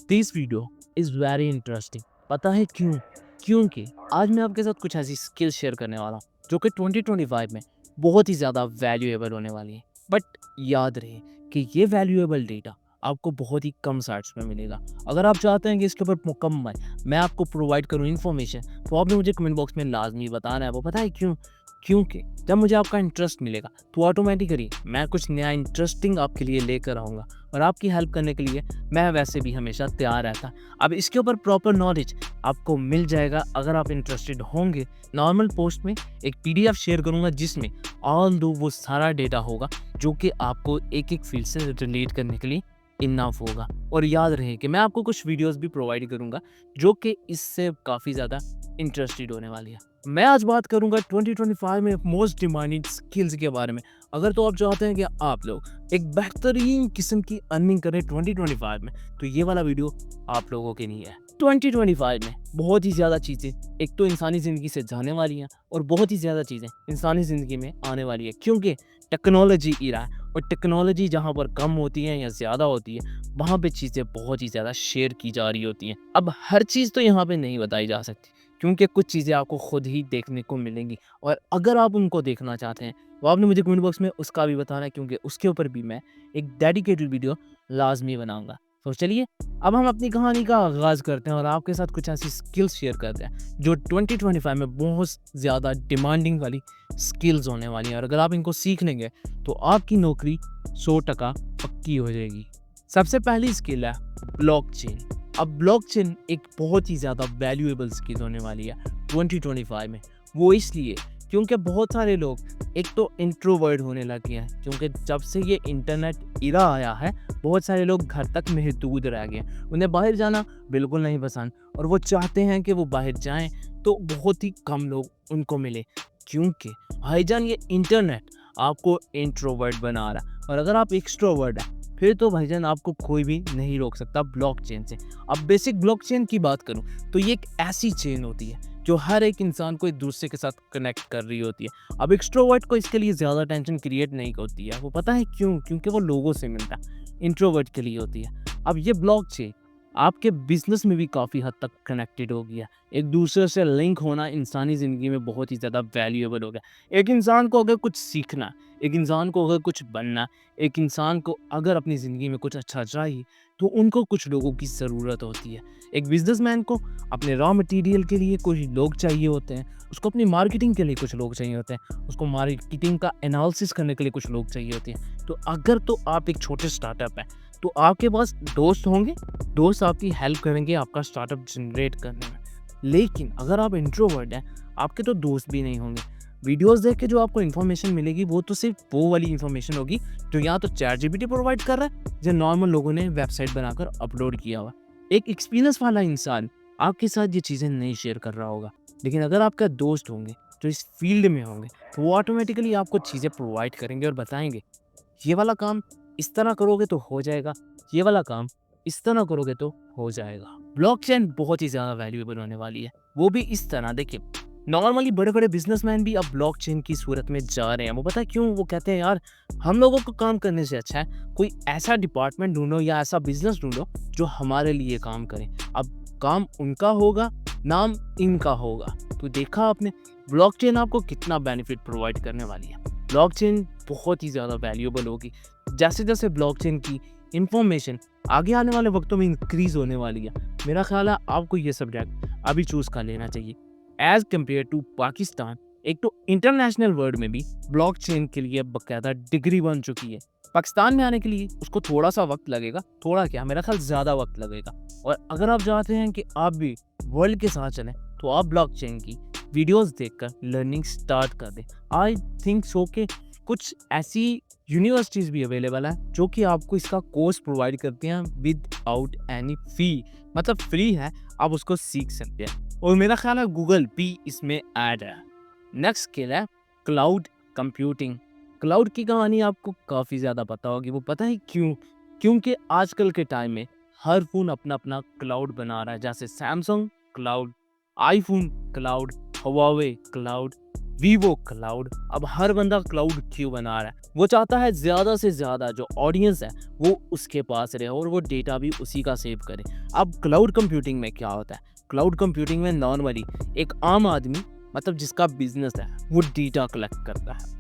This video is very interesting. पता है क्यों? क्योंकि आज मैं आपके साथ कुछ ऐसी स्किल शेयर करने वाला हूँ जो कि 2025 में बहुत ही ज़्यादा वैल्यूएबल होने वाली है। बट याद रहे कि ये वैल्यूएबल डेटा आपको बहुत ही कम साइट्स में मिलेगा। अगर आप चाहते हैं कि इसके ऊपर मुकम्मल मैं आपको प्रोवाइड करूँ इन्फॉर्मेशन, तो आपने मुझे कमेंट बॉक्स में लाजमी बताना है। वो पता है क्यों? क्योंकि जब मुझे आपका इंटरेस्ट मिलेगा तो ऑटोमेटिकली मैं कुछ नया इंटरेस्टिंग आपके लिए लेकर आऊँगा और आपकी हेल्प करने के लिए मैं वैसे भी हमेशा तैयार रहता। अब इसके ऊपर प्रॉपर नॉलेज आपको मिल जाएगा अगर आप इंटरेस्टेड होंगे। नॉर्मल पोस्ट में एक पीडीएफ शेयर करूंगा जिसमें ऑल दो वो सारा डेटा होगा जो कि आपको एक एक फील्ड से रिलेट करने के लिए इनफ होगा। और याद रहे कि मैं आपको कुछ वीडियोस भी प्रोवाइड करूंगा जो कि इससे काफ़ी ज़्यादा इंटरेस्टेड होने वाली है। मैं आज बात करूंगा 2025 में मोस्ट डिमांडिंग स्किल्स के बारे में। अगर तो आप चाहते हैं कि आप लोग एक बेहतरीन किस्म की अर्निंग करें 2025 में, तो ये वाला वीडियो आप लोगों के लिए है। 2025 में बहुत ही ज़्यादा चीज़ें एक तो इंसानी ज़िंदगी से जाने वाली हैं और बहुत ही ज़्यादा चीज़ें इंसानी ज़िंदगी में आने वाली है, क्योंकि टेक्नोलॉजी इरा है और टेक्नोलॉजी जहाँ पर कम होती है या ज़्यादा होती है वहाँ पे चीज़ें बहुत ही ज़्यादा शेयर की जा रही होती हैं। अब हर चीज़ तो यहाँ पे नहीं बताई जा सकती क्योंकि कुछ चीज़ें आपको खुद ही देखने को मिलेंगी, और अगर आप उनको देखना चाहते हैं तो आपने मुझे कमेंट बॉक्स में उसका भी बताना है, क्योंकि उसके ऊपर भी मैं एक डेडिकेटेड वीडियो लाजमी बनाऊंगा। तो चलिए अब हम अपनी कहानी का आगाज़ करते हैं और आपके साथ कुछ ऐसी स्किल्स शेयर करते हैं जो 2025 में बहुत ज़्यादा डिमांडिंग वाली स्किल्स होने वाली हैं, और अगर आप इनको सीख लेंगे तो आपकी नौकरी 100% पक्की हो जाएगी। सबसे पहली स्किल है ब्लॉकचेन। अब ब्लॉकचेन एक बहुत ही ज़्यादा वैल्यूएबल स्किल होने वाली है 2025 में। वो इसलिए क्योंकि बहुत सारे लोग एक तो इंट्रोवर्ट होने लगे हैं, क्योंकि जब से ये इंटरनेट इरा आया है बहुत सारे लोग घर तक महदूद रह गए। उन्हें बाहर जाना बिल्कुल नहीं पसंद और वो चाहते हैं कि वो बाहर जाएं तो बहुत ही कम लोग उनको मिले, क्योंकि भाईजान ये इंटरनेट आपको इंट्रोवर्ट बना रहा है। और अगर आप एक्सट्रोवर्ट हैं फिर तो भाईजान आपको कोई भी नहीं रोक सकता ब्लॉकचेन से। अब बेसिक ब्लॉकचेन की बात करूं तो ये एक ऐसी चेन होती है जो हर एक इंसान को एक दूसरे के साथ कनेक्ट कर रही होती है। अब एक्सट्रोवर्ट को इसके लिए ज़्यादा टेंशन क्रिएट नहीं होती है। वो पता है क्यों? क्योंकि वो लोगों से मिलता है। इंट्रोवर्ट के लिए होती है। अब ये ब्लॉकचेन आपके बिजनेस में भी काफ़ी हद तक कनेक्टेड हो गया। एक दूसरे से लिंक होना इंसानी ज़िंदगी में बहुत ही ज़्यादा वैल्यूएबल हो गया। एक इंसान को अगर कुछ सीखना, एक इंसान को अगर कुछ बनना, एक इंसान को अगर अपनी ज़िंदगी में कुछ अच्छा चाहिए तो उनको कुछ लोगों की ज़रूरत होती है। एक बिजनेसमैन को अपने रॉ मटेरियल के लिए कुछ लोग चाहिए होते हैं, उसको अपनी मार्केटिंग के लिए कुछ लोग चाहिए होते हैं, उसको मार्केटिंग का एनालिसिस करने के लिए कुछ लोग चाहिए होते हैं। तो अगर तो आप एक छोटे स्टार्टअप है तो आपके पास दोस्त होंगे, दोस्त आपकी हेल्प करेंगे आपका स्टार्टअप जनरेट करने में। लेकिन अगर आप इंट्रोवर्ट हैं आपके तो दोस्त भी नहीं होंगे। वीडियोस देख के जो आपको इन्फॉर्मेशन मिलेगी वो तो सिर्फ वो वाली इन्फॉर्मेशन होगी जो या तो चैट जीपीटी प्रोवाइड कर रहा है या नॉर्मल लोगों ने वेबसाइट बनाकर अपलोड किया हुआ। एक एक्सपीरियंस वाला इंसान आपके साथ ये चीज़ें नहीं शेयर कर रहा होगा। लेकिन अगर आपका दोस्त होंगे जो इस फील्ड में होंगे तो वो ऑटोमेटिकली आपको चीज़ें प्रोवाइड करेंगे और बताएंगे ये वाला काम इस तरह करोगे तो हो जाएगा, ये वाला काम इस तरह करोगे तो हो जाएगा। ब्लॉकचेन बहुत ही ज़्यादा वैल्यूएबल होने वाली है, वो भी इस तरह। देखिए नॉर्मली बड़े बड़े बिजनेसमैन भी अब ब्लॉकचेन की सूरत में जा रहे हैं। वो पता है क्यों? वो कहते हैं यार हम लोगों को काम करने से अच्छा है कोई ऐसा डिपार्टमेंट ढूंढो या ऐसा बिजनेस ढूंढो जो हमारे लिए काम करे। अब काम उनका होगा, नाम इनका होगा। तो देखा आपने ब्लॉकचेन आपको कितना बेनिफिट प्रोवाइड करने वाली है। ब्लॉकचेन बहुत ही ज़्यादा वैल्यूएबल होगी। जैसे जैसे ब्लॉकचेन की इंफॉर्मेशन आगे आने वाले वक्तों में इंक्रीज होने वाली है, मेरा ख्याल है आपको ये सब्जेक्ट अभी चूज़ कर लेना चाहिए। एज कम्पेयर टू पाकिस्तान, एक तो इंटरनेशनल वर्ल्ड में भी ब्लॉकचेन के लिए बाकायदा डिग्री बन चुकी है। पाकिस्तान में आने के लिए उसको थोड़ा सा वक्त लगेगा, थोड़ा क्या मेरा ख्याल ज़्यादा वक्त लगेगा। और अगर आप चाहते हैं कि आप भी वर्ल्ड के साथ चलें तो आप ब्लॉकचेन की वीडियोस देखकर लर्निंग स्टार्ट कर दें। आई थिंक सो के कुछ ऐसी यूनिवर्सिटीज़ भी अवेलेबल हैं जो कि आपको इसका कोर्स प्रोवाइड करती हैं विद आउट एनी फ़ी, मतलब फ्री है, आप उसको सीख सकते हैं। और मेरा ख्याल है गूगल भी इसमें ऐड है। नेक्स्ट स्किल है क्लाउड कंप्यूटिंग। क्लाउड की कहानी आपको काफ़ी ज़्यादा पता होगी। वो पता है क्यों? क्योंकि आजकल के टाइम में हर फ़ोन अपना अपना क्लाउड बना रहा है। जैसे Samsung cloud, iPhone cloud, Huawei cloud, Vivo cloud. अब हर बंदा क्लाउड क्यों बना रहा है? वो चाहता है ज़्यादा से ज़्यादा जो ऑडियंस है वो उसके पास रहे और वो डेटा भी उसी का सेव करे। अब क्लाउड कंप्यूटिंग में क्या होता है? क्लाउड कंप्यूटिंग में नॉर्मली एक आम आदमी, मतलब जिसका बिजनेस है, वो डेटा कलेक्ट करता है।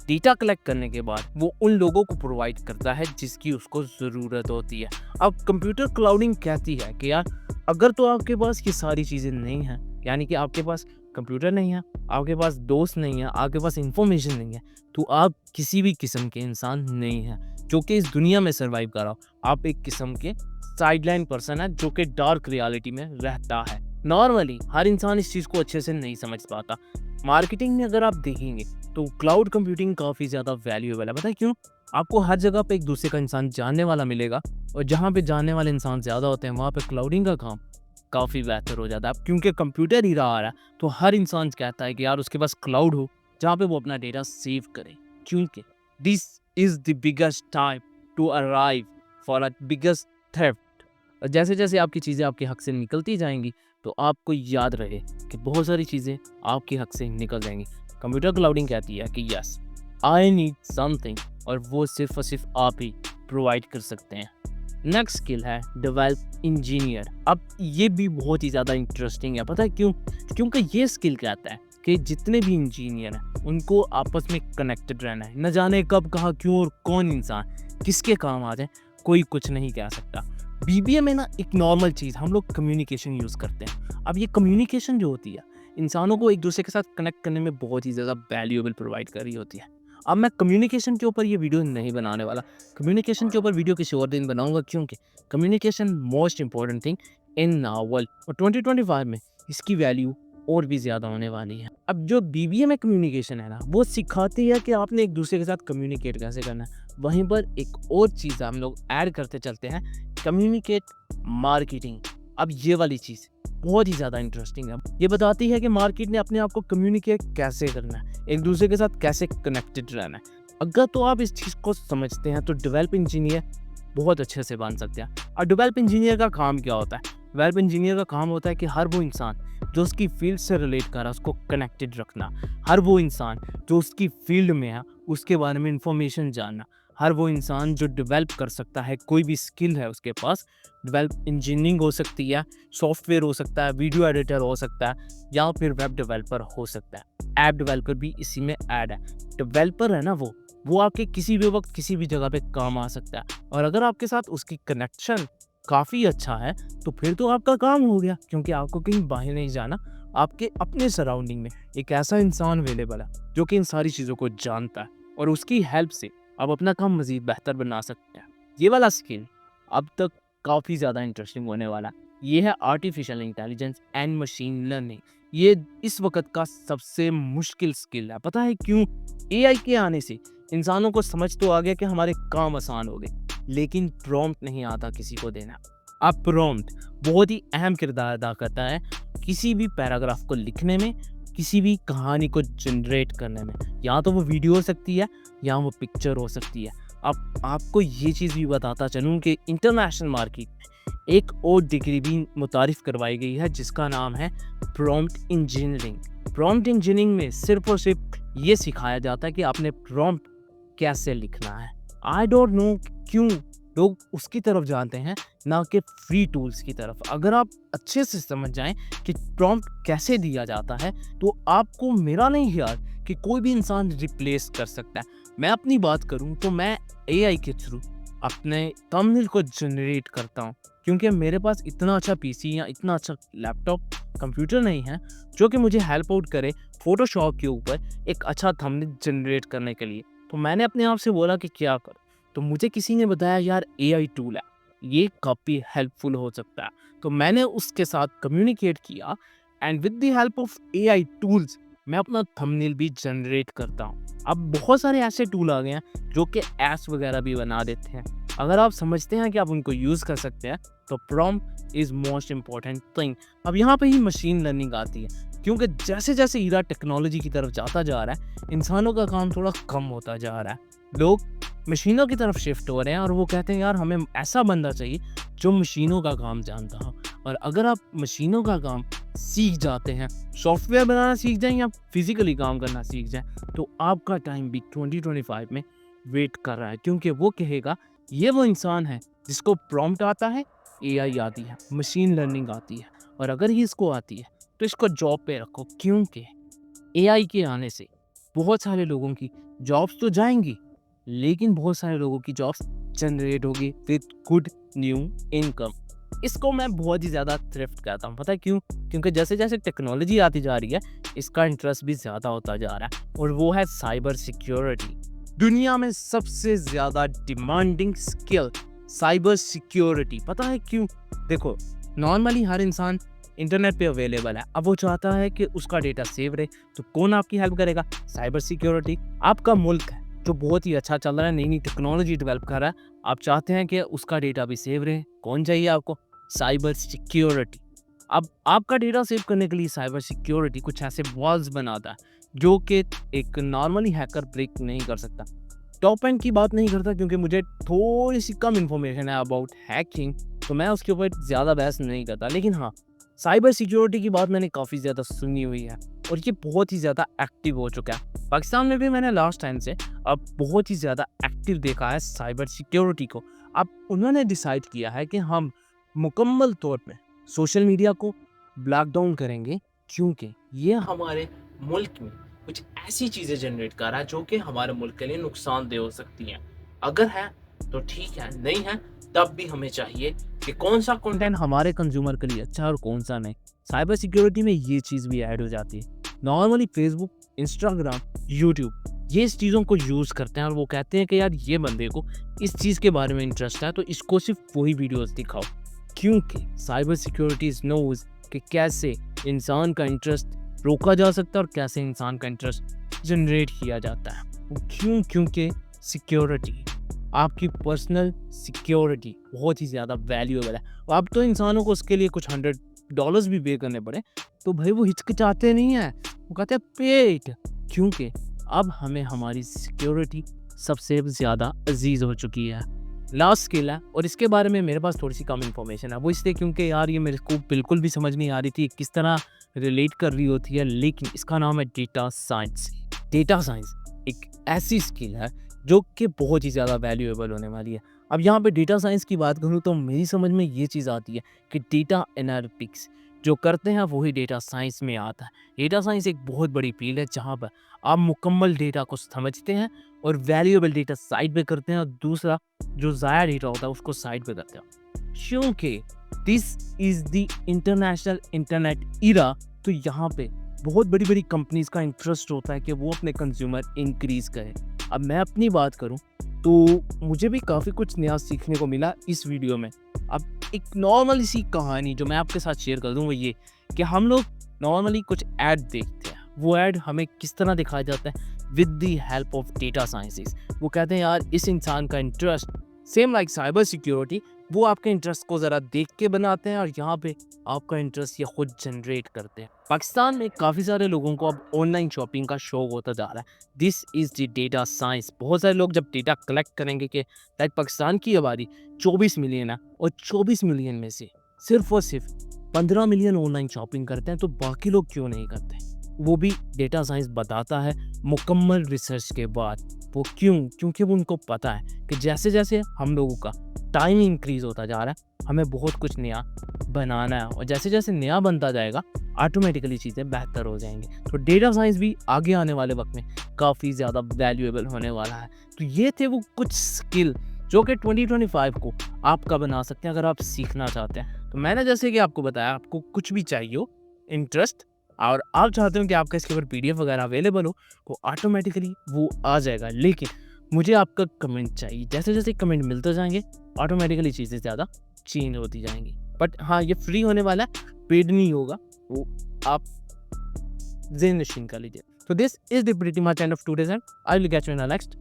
डेटा कलेक्ट करने के बाद वो उन लोगों को प्रोवाइड करता है जिसकी उसको ज़रूरत होती है। अब कंप्यूटर क्लाउडिंग कहती है कि यार अगर तो आपके पास ये सारी चीज़ें नहीं हैं, यानी कि आपके पास कंप्यूटर नहीं है, आपके पास दोस्त नहीं है, आपके पास इंफॉर्मेशन नहीं है, तो आप किसी भी किस्म के इंसान नहीं हैं जो कि इस दुनिया में सर्वाइव कर रहा हो। आप एक किस्म के साइडलाइन पर्सन है जो कि डार्क रियलिटी में रहता है। नॉर्मली हर इंसान इस चीज़ को अच्छे से नहीं समझ पाता। मार्केटिंग में अगर आप देखेंगे तो क्लाउड कंप्यूटिंग काफ़ी ज़्यादा वैल्यूएबल है। पता है क्यों? आपको हर जगह पे एक दूसरे का इंसान जानने वाला मिलेगा और जहाँ पे जानने वाले इंसान ज़्यादा होते हैं वहाँ पे क्लाउडिंग का काम काफ़ी बेहतर हो जाता है। अब क्योंकि कंप्यूटर ही रहा आ रहा है तो हर इंसान कहता है कि यार उसके पास क्लाउड हो जहाँ पे वो अपना डेटा सेव करे, क्योंकि this is the biggest time to arrive for a biggest theft. जैसे जैसे आपकी चीज़ें आपके हक से निकलती जाएंगी तो आपको याद रहे कि बहुत सारी चीज़ें आपके हक से निकल जाएंगी। कंप्यूटर क्लाउडिंग कहती है कि यस आई नीड समथिंग, और वो सिर्फ और सिर्फ आप ही प्रोवाइड कर सकते हैं। नेक्स्ट स्किल है डेवलप इंजीनियर। अब ये भी बहुत ही ज़्यादा इंटरेस्टिंग है। पता है क्यों? क्योंकि ये स्किल कहता है कि जितने भी इंजीनियर हैं उनको आपस में कनेक्टेड रहना है। न जाने कब, कहाँ, क्यों और कौन इंसान किसके काम आ जाए कोई कुछ नहीं कह सकता। बीबीए में ना एक नॉर्मल चीज़ हम लोग कम्युनिकेशन यूज़ करते हैं। अब ये कम्युनिकेशन जो होती है इंसानों को एक दूसरे के साथ कनेक्ट करने में बहुत ही ज़्यादा वैल्यूएबल प्रोवाइड कर रही होती है। अब मैं कम्युनिकेशन के ऊपर ये वीडियो नहीं बनाने वाला। कम्युनिकेशन के ऊपर वीडियो किसी और दिन बनाऊंगा, क्योंकि communication most important thing in our world और 2025 में इसकी वैल्यू और भी ज़्यादा होने वाली है। अब जो बीबीए में कम्युनिकेशन है ना, वो सिखाती है कि आपने एक दूसरे के साथ कम्युनिकेट कैसे करना है। वहीं पर एक और चीज़ हम लोग ऐड करते चलते हैं, कम्युनिकेट मार्केटिंग। अब ये वाली चीज़ बहुत ही ज़्यादा इंटरेस्टिंग है। ये बताती है कि मार्केट ने अपने आप को कम्युनिकेट कैसे करना है, एक दूसरे के साथ कैसे कनेक्टेड रहना है। अगर तो आप इस चीज़ को समझते हैं तो डेवलप इंजीनियर बहुत अच्छे से बन सकते हैं। और डेवलप इंजीनियर का काम क्या होता है? डेवलप इंजीनियर का काम होता है कि हर वो इंसान जो उसकी फील्ड से रिलेट कर रहा है उसको कनेक्टेड रखना। हर वो इंसान जो उसकी फील्ड में है उसके बारे में इंफॉर्मेशन जानना। हर वो इंसान जो डेवलप कर सकता है, कोई भी स्किल है उसके पास, डेवलप इंजीनियरिंग हो सकती है, सॉफ्टवेयर हो सकता है, वीडियो एडिटर हो सकता है, या फिर वेब डेवलपर हो सकता है। ऐप डेवलपर भी इसी में ऐड है। डेवलपर है ना वो आपके किसी भी वक्त किसी भी जगह पे काम आ सकता है। और अगर आपके साथ उसकी कनेक्शन काफ़ी अच्छा है तो फिर तो आपका काम हो गया, क्योंकि आपको कहीं बाहर नहीं जाना। आपके अपने सराउंडिंग में एक ऐसा इंसान अवेलेबल है जो कि इन सारी चीज़ों को जानता है और उसकी हेल्प से आप अपना काम मज़ीद बेहतर बना सकते हैं। ये वाला स्किल अब तक काफ़ी ज़्यादा इंटरेस्टिंग होने वाला है। ये है artificial intelligence and machine learning. ये इस वक्त का सबसे मुश्किल स्किल है। पता है क्यों? एआई के आने से इंसानों को समझ तो आ गया कि हमारे काम आसान हो गए, लेकिन प्रॉम्प्ट नहीं आता किसी को देना। अब प्रॉम्प्ट बहुत ही अहम किरदार अदा करता है किसी भी पैराग्राफ को लिखने में, किसी भी कहानी को जनरेट करने में। या तो वो वीडियो हो सकती है या वो पिक्चर हो सकती है। अब आपको ये चीज़ भी बताता चलूँ कि इंटरनेशनल मार्केट में एक और डिग्री भी मुतारिफ करवाई गई है जिसका नाम है प्रॉम्प्ट इंजीनियरिंग। प्रॉम्प्ट इंजीनियरिंग में सिर्फ और सिर्फ ये सिखाया जाता है कि आपने प्रॉम्प्ट कैसे लिखना है। आई डोंट नो क्यों लोग उसकी तरफ जानते हैं ना कि फ्री टूल्स की तरफ। अगर आप अच्छे से समझ जाएं कि प्रॉम्प्ट कैसे दिया जाता है तो आपको मेरा नहीं ख्याल कि कोई भी इंसान रिप्लेस कर सकता है। मैं अपनी बात करूं तो मैं एआई के थ्रू अपने थंबनेल को जनरेट करता हूं, क्योंकि मेरे पास इतना अच्छा पीसी या इतना अच्छा लैपटॉप कंप्यूटर नहीं है जो कि मुझे हेल्प आउट करे फोटोशॉप के ऊपर एक अच्छा थंबनेल जनरेट करने के लिए। तो मैंने अपने आप से बोला कि क्या करूं, तो मुझे किसी ने बताया यार एआई टूल है, ये काफ़ी हेल्पफुल हो सकता है। तो मैंने उसके साथ कम्युनिकेट किया and with the help of AI tools मैं अपना थंबनेल भी जनरेट करता हूँ। अब बहुत सारे ऐसे टूल आ गए हैं जो कि एड्स वगैरह भी बना देते हैं। अगर आप समझते हैं कि आप उनको यूज़ कर सकते हैं तो prompt is most important thing. अब यहाँ पे ही मशीन लर्निंग आती है, क्योंकि जैसे जैसे ईरा टेक्नोलॉजी की तरफ जाता जा रहा है इंसानों का काम थोड़ा कम होता जा रहा है। लोग मशीनों की तरफ शिफ्ट हो रहे हैं और वो कहते हैं यार हमें ऐसा बंदा चाहिए जो मशीनों का काम जानता हो। और अगर आप मशीनों का काम सीख जाते हैं, सॉफ्टवेयर बनाना सीख जाएँ या फिज़िकली काम करना सीख जाएँ, तो आपका टाइम भी 2025 में वेट कर रहा है, क्योंकि वो कहेगा ये वो इंसान है जिसको प्रॉम्प्ट आता है, एआई आती है, मशीन लर्निंग आती है, और अगर ये इसको आती है तो इसको जॉब पे रखो, क्योंकि एआई के आने से बहुत सारे लोगों की जॉब्स तो जाएंगी, लेकिन बहुत सारे लोगों की जॉब्स जनरेट होगी विद गुड न्यू इनकम। इसको मैं बहुत ही ज़्यादा थ्रिफ्ट कहता हूँ। पता है क्यों? क्योंकि जैसे जैसे टेक्नोलॉजी आती जा रही है, इसका इंटरेस्ट भी ज़्यादा होता जा रहा है, और वो है साइबर सिक्योरिटी। दुनिया में सबसे ज़्यादा डिमांडिंग स्किल साइबर सिक्योरिटी। पता है क्यों? देखो, नॉर्मली हर इंसान इंटरनेट पे अवेलेबल है। अब वो चाहता है कि उसका डेटा सेव रहे, तो कौन आपकी हेल्प करेगा? Cyber security. आपका मुल्क है जो बहुत ही अच्छा चल रहा है, नई नई टेक्नोलॉजी डेवलप कर रहा है, आप चाहते हैं कि उसका डेटा भी सेव रहे, कौन चाहिए आपको? Cyber security. अब आपका डेटा सेव करने के लिए साइबर सिक्योरिटी कुछ ऐसे वॉल्स बनाता है जो कि एक नॉर्मली हैकर ब्रेक नहीं कर सकता। टॉप एंड की बात नहीं करता क्योंकि मुझे थोड़ी सी कम इन्फॉर्मेशन है अबाउट हैकिंग, तो मैं उसके ऊपर ज़्यादा बहस नहीं करता। लेकिन हाँ, साइबर सिक्योरिटी की बात मैंने काफ़ी ज़्यादा सुनी हुई है, और ये बहुत ही ज़्यादा एक्टिव हो चुका है। पाकिस्तान में भी मैंने लास्ट टाइम से अब बहुत ही ज़्यादा एक्टिव देखा है साइबर सिक्योरिटी को। अब उन्होंने डिसाइड किया है कि हम मुकम्मल तौर पे सोशल मीडिया को ब्लैक डाउन करेंगे, क्योंकि ये हमारे मुल्क में कुछ ऐसी चीज़ें जनरेट कर रहा है जो कि हमारे मुल्क के लिए नुकसानदेह हो सकती हैं। अगर है तो ठीक है, नहीं है तब भी हमें चाहिए कि कौन सा कंटेंट हमारे कंज्यूमर के लिए अच्छा है और कौन सा नहीं। साइबर सिक्योरिटी में ये चीज़ भी ऐड हो जाती है। नॉर्मली फेसबुक, इंस्टाग्राम, यूट्यूब ये इस चीज़ों को यूज़ करते हैं, और वो कहते हैं कि यार ये बंदे को इस चीज़ के बारे में इंटरेस्ट है, तो इसको सिर्फ वही वीडियोस दिखाओ, क्योंकि साइबर सिक्योरिटी नोज कि कैसे इंसान का इंटरेस्ट रोका जा सकता है और कैसे इंसान का इंटरेस्ट जनरेट किया जाता है। क्यों? क्योंकि सिक्योरिटी, आपकी पर्सनल सिक्योरिटी बहुत ही ज़्यादा वैल्यूएबल है। अब तो इंसानों को उसके लिए कुछ $100 भी पे करने पड़े तो भाई वो हिचकिचाते नहीं हैं, वो कहते हैं पेट, क्योंकि अब हमें हमारी सिक्योरिटी सबसे ज़्यादा अजीज़ हो चुकी है। लास्ट स्किल है, और इसके बारे में मेरे पास थोड़ी सी कम इन्फॉर्मेशन है, वो इसलिए क्योंकि यार ये मेरे को बिल्कुल भी समझ नहीं आ रही थी किस तरह रिलेट कर रही होती है, लेकिन इसका नाम है डेटा साइंस। डेटा साइंस एक ऐसी स्किल है जो कि बहुत ही ज़्यादा वैल्यूएबल होने वाली है। अब यहाँ पे डेटा साइंस की बात करूँ तो मेरी समझ में ये चीज़ आती है कि डेटा एनालिटिक्स जो करते हैं वही डेटा साइंस में आता है। डेटा साइंस एक बहुत बड़ी फील्ड है जहाँ पर आप मुकम्मल डेटा को समझते हैं और वैल्यूएबल डेटा साइड पे करते हैं, और दूसरा जो ज़ाया डेटा होता है उसको साइड पे करते हैं, क्योंकि this is the international internet era. तो यहाँ पे बहुत बड़ी बड़ी कंपनीज का इंटरेस्ट होता है कि वो अपने कंज्यूमर इंक्रीज़ करें। अब मैं अपनी बात करूं तो मुझे भी काफ़ी कुछ नया सीखने को मिला इस वीडियो में। अब एक नॉर्मल सी कहानी जो मैं आपके साथ शेयर कर दूं वो ये कि हम लोग नॉर्मली कुछ ऐड देखते हैं, वो ऐड हमें किस तरह दिखाया जाता है? With the help of data sciences. वो कहते हैं यार इस इंसान का interest same like cyber security, वो आपके इंटरेस्ट को ज़रा देख के बनाते हैं और यहाँ पे आपका इंटरेस्ट ये खुद जनरेट करते हैं। पाकिस्तान में काफ़ी सारे लोगों को अब ऑनलाइन शॉपिंग का शौक होता जा रहा है। This is the data science. बहुत सारे लोग जब डेटा कलेक्ट करेंगे कि लाइक पाकिस्तान की आबादी 24 मिलियन है, और 24 मिलियन में से सिर्फ और सिर्फ 15 मिलियन ऑनलाइन शॉपिंग करते हैं, तो बाकी लोग क्यों नहीं करते? वो भी डेटा साइंस बताता है मुकम्मल रिसर्च के बाद। वो क्यों? क्योंकि वो उनको पता है कि जैसे जैसे हम लोगों का टाइम इंक्रीज़ होता जा रहा है, हमें बहुत कुछ नया बनाना है, और जैसे जैसे नया बनता जाएगा ऑटोमेटिकली चीज़ें बेहतर हो जाएंगी। तो डेटा साइंस भी आगे आने वाले वक्त में काफ़ी ज़्यादा वैल्यूएबल होने वाला है। तो ये थे वो कुछ स्किल जो कि 2025 को आपका बना सकते हैं अगर आप सीखना चाहते हैं। तो मैंने जैसे कि आपको बताया, आपको कुछ भी चाहिए हो इंटरेस्ट और आप चाहते हो कि आपका इसके ऊपर PDF वगैरह अवेलेबल हो, तो ऑटोमेटिकली वो आ जाएगा। लेकिन मुझे आपका कमेंट चाहिए, जैसे जैसे कमेंट मिलते जाएंगे ऑटोमेटिकली चीज़ें ज़्यादा चेंज होती जाएंगी। बट हाँ, ये फ्री होने वाला है, पेड नहीं होगा, वो आप ज़हन नशीन कर लीजिए। So this is the pretty much end of today's end. I will catch you in the next